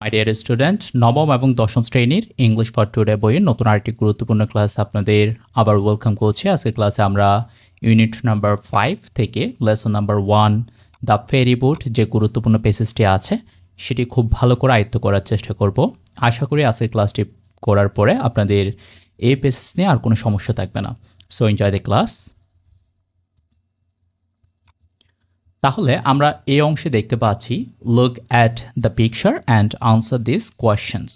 My dear student, নবম এবং দশম শ্রেণীর ইংলিশ ফর টুডে বইয়ের নতুন আরেকটি গুরুত্বপূর্ণ ক্লাস আপনাদের আবার ওয়েলকাম করছি। আজকে ক্লাসে আমরা ইউনিট নাম্বার 5 থেকে lesson number 1 the ferry boat যে গুরুত্বপূর্ণ পেসেজটি আছে সেটি খুব ভালো করে আয়ত্ত করার চেষ্টা করব। আশা করি আজকের ক্লাসটি করার পরে আপনাদের এই পেসেজ নিয়ে আর কোনো সমস্যা থাকবে না। So enjoy the class. তাহলে আমরা এই অংশে দেখতে পাচ্ছি look at the picture and answer this questions.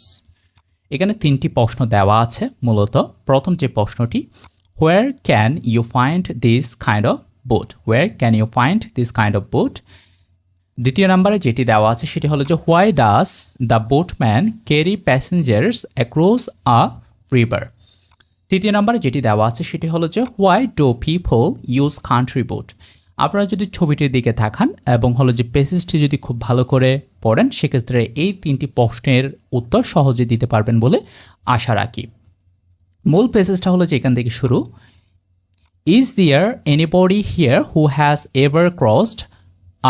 এখানে তিনটি প্রশ্ন দেওয়া আছে। মূলত প্রথম যে প্রশ্নটি, where can you find this kind of boat, where can you find this kind of boat. দ্বিতীয় নম্বরে যেটি দেওয়া আছে সেটি হলো যে why does the boatman carry passengers across a river. তৃতীয় নম্বরে যেটি দেওয়া আছে সেটি হলো যে why do people use country boat. আপনারা যদি ছবিটির দিকে তাকান এবং হলো যে পেসেজটি যদি খুব ভালো করে পড়েন সেক্ষেত্রে এই তিনটি প্রশ্নের উত্তর সহজে দিতে পারবেন বলে আশা রাখি। মূল পেসেজটা হলো যে এখান থেকে শুরু। Is there anybody here who has ever crossed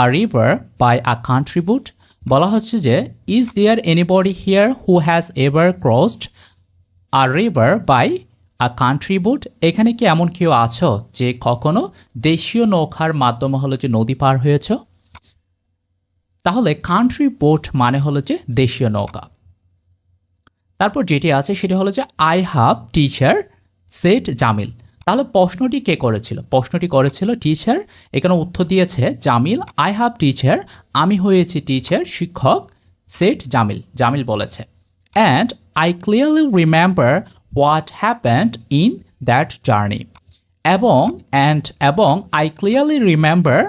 a river by a country boat. বলা হচ্ছে যে is there anybody here who has ever crossed a river by a country boat. এখানে কি এমন কেউ আছো যে কখনো দেশীয় নৌকার মাধ্যমে হলো যে নদী পার হয়েছ? তাহলে কান্ট্রি বোট মানে হলো যে দেশীয় নৌকা। তারপর যেটি আছে সেটি হলো যে I have teacher said Jamil. তাহলে প্রশ্নটি কে করেছিল? প্রশ্নটি করেছিল টিচার। এখানে উত্তর দিয়েছে জামিল। আই হ্যাভ টিচার, আমি হয়েছি টিচার, শিক্ষক। সেড জামিল, জামিল বলেছে। And I clearly remember what happened in that journey। এবং I clearly remember,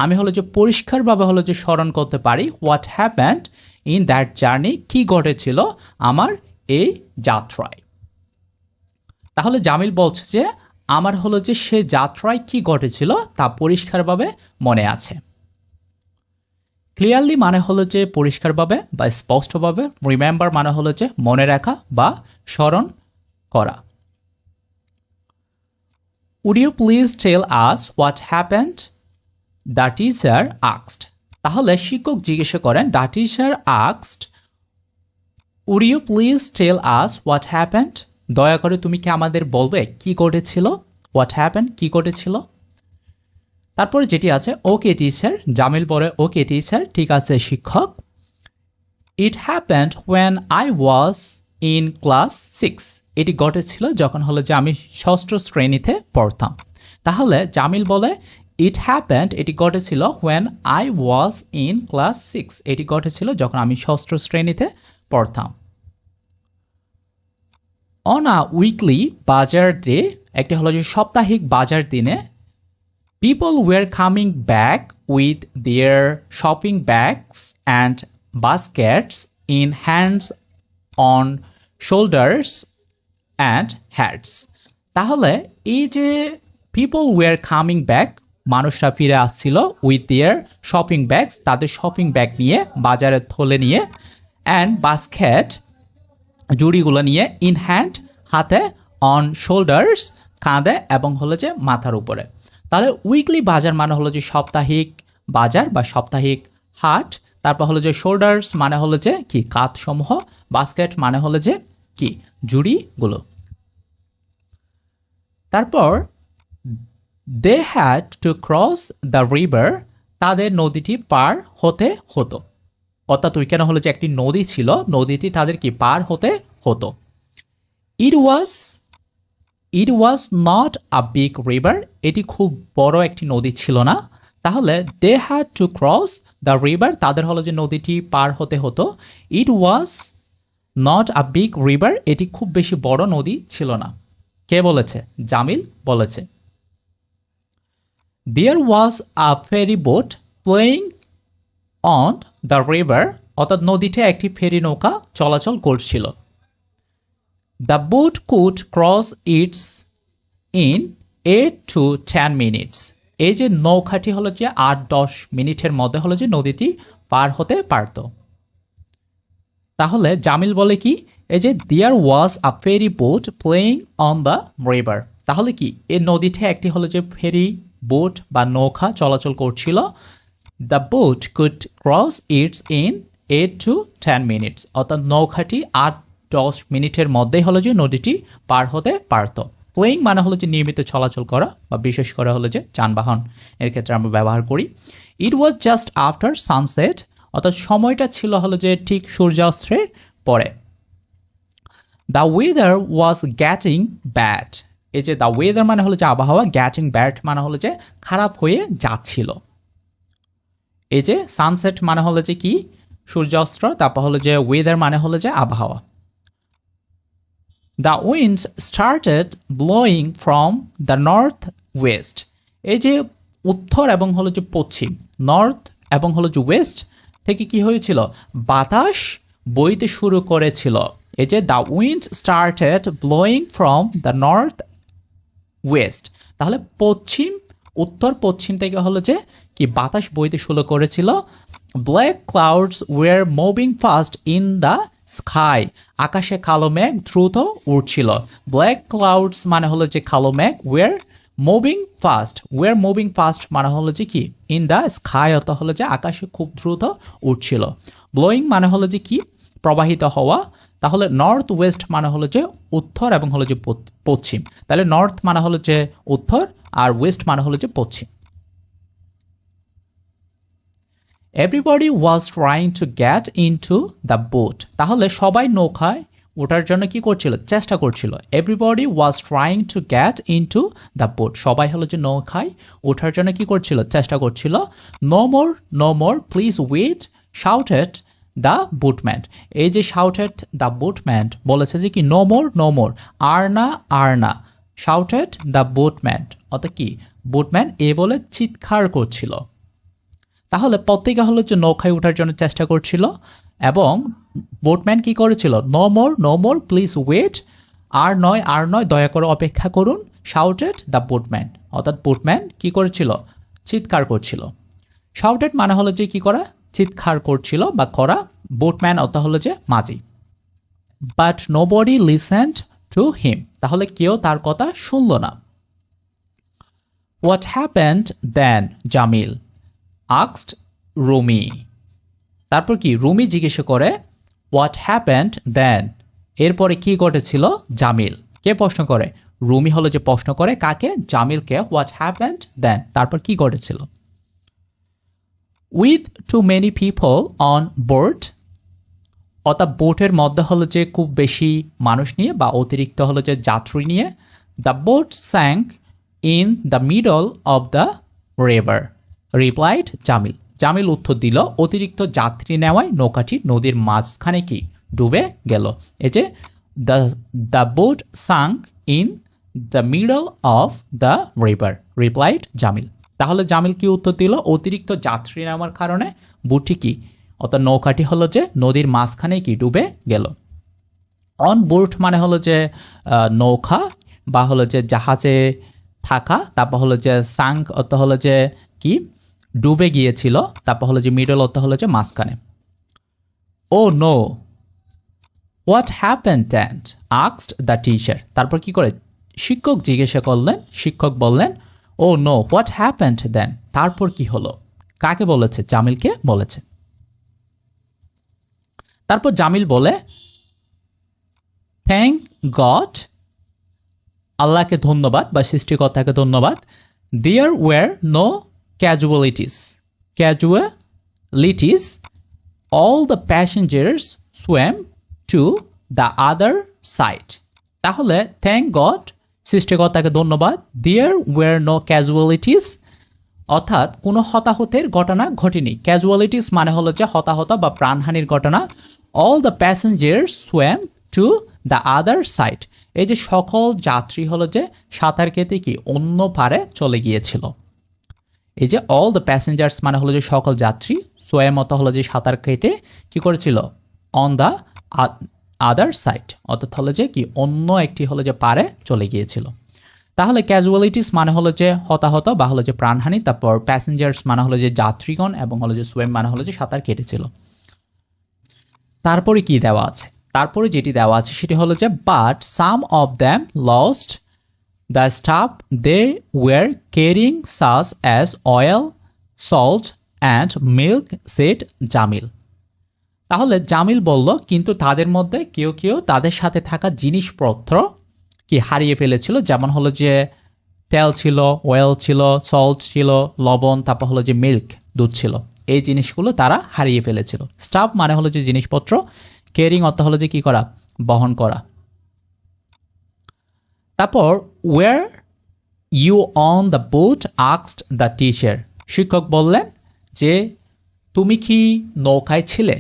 আমি হলো যে পরিষ্কারভাবে হলো যে স্মরণ করতে পারি what happened in that journey, কি ঘটেছিল আমার এই যাত্রায়। তাহলে জামিল বলছে যে আমার হলো যে সে যাত্রায় কি ঘটেছিল তা পরিষ্কারভাবে মনে আছে। ক্লিয়ারলি মানে হলো যে পরিষ্কারভাবে বা স্পষ্টভাবে, রিমেম্বার মানে হলো যে মনে রাখা বা স্মরণ করা। Would you please tell us what happened? The teacher asked। তাহলে শিক্ষক জিজ্ঞাসা করেন, the teacher asked, would you please tell us what happened? দয়া করে তুমি কি আমাদের বলবে কি ঘটেছিল? What happened, কি ঘটেছিল? তারপরে যেটি আছে ওকে টিচার, জামিল বলে ওকে টিচার, ঠিক আছে শিক্ষক। It happened when I was in class 6। এটি ঘটেছিল যখন হলো যে আমি ষষ্ঠ শ্রেণীতে পড়তাম। তাহলে জামিল বলে ইট হ্যাপেন্ড, এটি ঘটেছিল when I was in class 6। এটি ঘটেছিল যখন আমি ষষ্ঠ শ্রেণীতে পড়তাম। অন আ উইকলি বাজার ডে, একটি হলো যে সাপ্তাহিক বাজার দিনে, people were coming back with their shopping bags and Vazquez in hands on shoulders and hats. তাহলে এই যে পিপল ওয়ার কামিং ব্যাক, মানুষরা ফিরে আসছিল, উইথ দেয়ার শপিং ব্যাগস, তাদের শপিং ব্যাগ নিয়ে, বাজারের থলে নিয়ে, অ্যান্ড বাস্কেট, জুড়িগুলো নিয়ে, ইন হ্যান্ড, হাতে, অন শোল্ডার্স, কাঁধে, এবং হলো যে মাথার উপরে। তাহলে উইকলি বাজার মানে হলো যে সাপ্তাহিক বাজার বা সাপ্তাহিক হাট। তারপর হলো যে শোল্ডার্স মানে হলো যে কি কাঁধসমূহ, বাস্কেট মানে হলো যে কি জুড়িগুলো। তারপর they had to cross the river, তাদের নদীটি পার হতে হতো। অর্থাৎ ওইখানে হলো যে একটি নদী ছিল, নদীটি তাদের কি পার হতে হতো। It was not a big river, এটি খুব বড় একটি নদী ছিল না। তাহলে they had to cross the river, তাদের হলো যে নদীটি পার হতে হতো। It was not a big river, এটি খুব বেশি বড় নদী ছিল না। কে বলেছে? জামিল বলেছে। There was a ferry boat playing on the river, অর্থাৎ নদীতে একটি ফেরি নৌকা চলাচল করছিল। The boat could cross its in 8 to 10 minutes। এই যে নৌকাটি হলো যে 8-10 মিনিটের মধ্যে হলো যে নদীটি পার হতে পারত। তাহলে জামিল বলে কি, এই যে there was a ferry boat playing on the river, তাহলে কি এই নদীতে একটি হলো যে ফেরি বোট বা নৌকা চলাচল করছিল। The boat could cross its in 8 to 10 minutes, অর্থাৎ নৌকাটি 8-10 মিনিটের মধ্যেই হলো যে নদীটি পার হতে পারত। প্লেইং মানে হলো যে নিয়মিত চলাচল করা বা বিশেষ করে হলো যে যানবাহন এর ক্ষেত্রে আমরা ব্যবহার করি। ইট ওয়াজ জাস্ট আফটার সানসেট, অর্থাৎ সময়টা ছিল হলো যে ঠিক সূর্যাস্তের পরে। The weather was getting bad, এই যে দ্য ওয়েদার মানে হলো যে আবহাওয়া, গেটিং ব্যাড মানে হলো যে খারাপ হয়ে যাচ্ছিল। এই যে সানসেট মানে হলো যে কি সূর্যাস্ত, তারপর হলো যে ওয়েদার মানে হলো যে আবহাওয়া। The winds started blowing from the north West, এই যে উত্তর এবং হলো যে পশ্চিম, নর্থ এবং হলো যে ওয়েস্ট থেকে কি হয়েছিল বাতাস বইতে শুরু করেছিল। এই যে the winds started blowing from the north West, তাহলে পশ্চিম উত্তর পশ্চিম থেকে হলো যে কি বাতাস বইতে শুরু করেছিল। Black clouds were moving fast in the sky, আকাশে কালো মেঘ দ্রুত উড়ছিল। ব্ল্যাক ক্লাউডস মানে হলো যে কালো মেঘ, ওয়ার মুভিং ফাস্ট মানে হলো যে কি ইন দ্য স্কাই, অর্থ হলো যে আকাশে খুব দ্রুত উঠছিল। ব্লোয়িং মানে হলো যে কি প্রবাহিত হওয়া, তাহলে নর্থ ওয়েস্ট মানে হলো যে উত্তর এবং হলো যে পশ্চিম, তাহলে নর্থ মানে হলো যে উত্তর আর ওয়েস্ট মানে হলো যে পশ্চিম। Everybody was trying to get into the boat, তাহলে সবাই নৌকায় ওঠার জন্য কি করছিল চেষ্টা করছিল। Everybody was trying to get into the boat, সবাই হলো যে নৌকায় ওঠার জন্য কি করছিল চেষ্টা করছিল। No more please wait shouted the boatman, এই যে শাউটেড দ্য বুটম্যান বলেছে যে কি নো মোর আর না, শাউটেড দ্য বুটম্যান অর্থাৎ কি বুটম্যান এ বলে চিৎকার করছিল। তাহলে প্রত্যেকে হলো যে নৌকায় ওঠার জন্য চেষ্টা করছিল এবং বোটম্যান কি করেছিল নো মোর প্লিজ ওয়েট, আর নয় দয়া করে অপেক্ষা করুন, শাউটেড দ্য বুটম্যান, অর্থাৎ বুটম্যান কি করেছিল চিৎকার করছিল। শাউটেড মানে হলো যে কি করা চিৎকার করছিল বা করা, বোটম্যান অর্থ হলো যে মাঝি। But nobody listened to him, তাহলে কেউ তার কথা শুনল না। What happened then Jamil asked Rumi, তারপর কি রুমি জিজ্ঞেস করে হোয়াট হ্যাপেন্ড দেন, এরপরে কি ঘটেছিল জামিল কে প্রশ্ন করে, রুমি হলো যে প্রশ্ন করে কাকে জামিলকে, হোয়াট হ্যাপেন্ড দেন তারপর কি ঘটেছিল। With too many people on board, অর্থাৎ বোটের মধ্যে হলো যে খুব বেশি মানুষ নিয়ে বা অতিরিক্ত হলো যে যাত্রী নিয়ে। The boat sank in the middle of the river replied Jamil, Jamil উত্তর দিল অতিরিক্ত যাত্রী নেওয়ায় নৌকাটি নদীর মাঝখানে কি ডুবে গেল। এই যে the boat sunk in the middle of the river replied Jamil, তাহলে জামিল কি উত্তর দিল অতিরিক্ত যাত্রী নেওয়ার কারণে বুটটি কি অর্থাৎ নৌকাটি হলো যে নদীর মাঝখানে কি ডুবে গেল। অন বোট মানে হলো যে নৌকা বা হলো যে জাহাজে থাকা, তারপর হলো যে সাঙ্ক অর্থ হলো যে কি ডুবে গিয়েছিল, তারপর হলো যে মিডল অর্থ হলো যে মাঝখানে। Oh no what happened then asked the teacher, তারপর কি করে শিক্ষক জিজ্ঞাসা করলেন, শিক্ষক বললেন oh no what happened then, তারপর কি হলো, কাকে বলেছে জামিলকে বলেছে। তারপর জামিল বলে থ্যাংক গড, আল্লাহকে ধন্যবাদ বা সৃষ্টিকর্তাকে ধন্যবাদ। There were no casualties all the passengers swam to the other side, তাহলে থ্যাংক গড সৃষ্টিকর্তাকে ধন্যবাদ। দেয়ার ওয়ার নো ক্যাজুয়ালিটিস, অর্থাৎ কোনো হতাহতের ঘটনা ঘটেনি। ক্যাজুয়ালিটিস মানে হলো যে হতাহত বা প্রাণহানির ঘটনা। All the passengers swam to the other side, এই যে সকল যাত্রী হলো যে সাঁতার কেটে কি অন্য পারে চলে গিয়েছিল। এই যে অল দ্য প্যাসেঞ্জার্স মানে হলো যে সকল যাত্রী, সোয়াম মতো হলো যে সাঁতার কেটে কি করেছিল অন দ্য আদার সাইড, অর্থাৎ হলো যে কি অন্য একটি হলো যে পারে চলে গিয়েছিল। তাহলে ক্যাজুয়ালিটিস মানে হলো যে হতাহত বা হলো যে প্রাণহানি, তারপর প্যাসেঞ্জার্স মানে হলো যে যাত্রীগণ এবং হলো যে সোয়েম মানে হলো যে সাঁতার কেটেছিল। তারপরে কি দেওয়া আছে, তারপরে যেটি দেওয়া আছে সেটি হলো যে but some of them lost the stuff they were carrying such as oil salt and milk said Jamil, তাহলে জামিল বলল কিন্তু তাদের মধ্যে কেউ কেউ তাদের সাথে থাকা জিনিসপত্র কি হারিয়ে ফেলেছিল, যেমন হলো যে তেল ছিল, অয়েল ছিল, সল্ট ছিল, লবণ, তারপর হলো যে মিল্ক, দুধ ছিল। এই জিনিসগুলো তারা হারিয়ে ফেলেছিল। স্টাফ মানে হলো যে জিনিসপত্র, কেয়ারিং অর্থ হলো যে কি করা, বহন করা। তারপর were you on the boat asked the teacher, শিক্ষক বললেন যে তুমি কি নৌকায় ছিলে।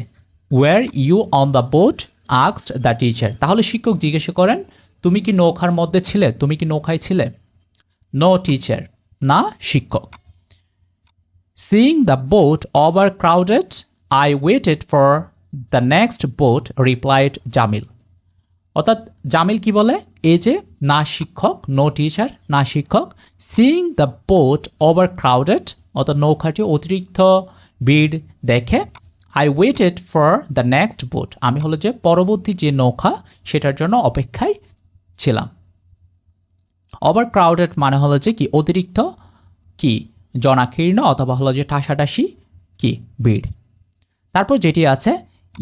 Were you on the boat asked the teacher, তাহলে শিক্ষক জিজ্ঞাসা করেন তুমি কি নৌকার মধ্যে ছিলে, তুমি কি নৌকায় ছিলে। নো টিচার, না শিক্ষক। Seeing the boat over crowded I waited for the next boat replied Jamil. অর্থাৎ জামিল কি বলে, এই যে না শিক্ষক, নো টিচার, না শিক্ষক, seeing the boat over crowded অর্থাৎ নৌকাটি অতিরিক্ত ভিড় দেখে, I waited for the next boat, আমি হলো যে পরবর্তী যে নৌকা সেটার জন্য অপেক্ষায় ছিলাম। ওভার ক্রাউডেড মানে হলো যে কি অতিরিক্ত কি জনাকীর্ণ অথবা হলো যে ঠাসাঠাসি কি ভিড়। তারপর যেটি আছে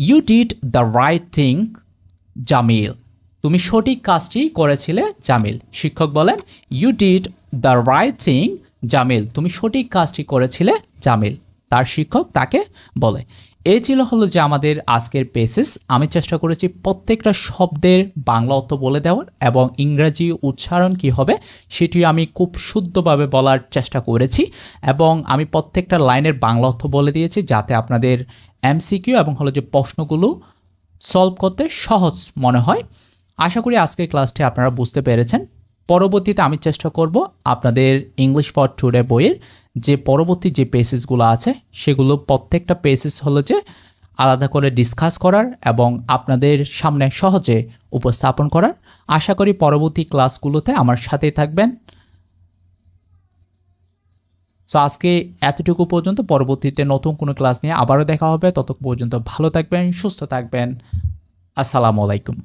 you did the right thing Jamil, তুমি সঠিক কাজটি করেছিলে জামিল। শিক্ষক বলেন you did the right thing Jamil, তুমি সঠিক কাজটি করেছিলে জামিল। তার শিক্ষক তাকে বলে। এই ছিল হলো যে আমাদের আজকের বেসিস। আমি চেষ্টা করেছি প্রত্যেকটা শব্দের বাংলা অর্থ বলে দেওয়ার এবং ইংরাজি উচ্চারণ কি হবে সেটি আমি খুব শুদ্ধভাবে বলার চেষ্টা করেছি, এবং আমি প্রত্যেকটা লাইনের বাংলা অর্থ বলে দিয়েছি যাতে আপনাদের এমসিকিউ এবং হলো যে প্রশ্নগুলো সলভ করতে সহজ মনে হয়। আশা করি আজকের ক্লাসটি আপনারা বুঝতে পেরেছেন। পরবর্তীতে আমি চেষ্টা করব আপনাদের ইংলিশ ফর টুডে বইয়ের যে পরবর্তী যে পেসেসগুলো আছে সেগুলো প্রত্যেকটা পেসেস হলো যে আলাদা করে ডিসকাস করার এবং আপনাদের সামনে সহজে উপস্থাপন করার। আশা করি পরবর্তী ক্লাসগুলোতে আমার সাথেই থাকবেন। সো আজকে এতটুকু পর্যন্ত, পরবর্তীতে নতুন কোনো ক্লাস নিয়ে আবারও দেখা হবে। ততক্ষণ পর্যন্ত ভালো থাকবেন, সুস্থ থাকবেন। আসসালামু আলাইকুম।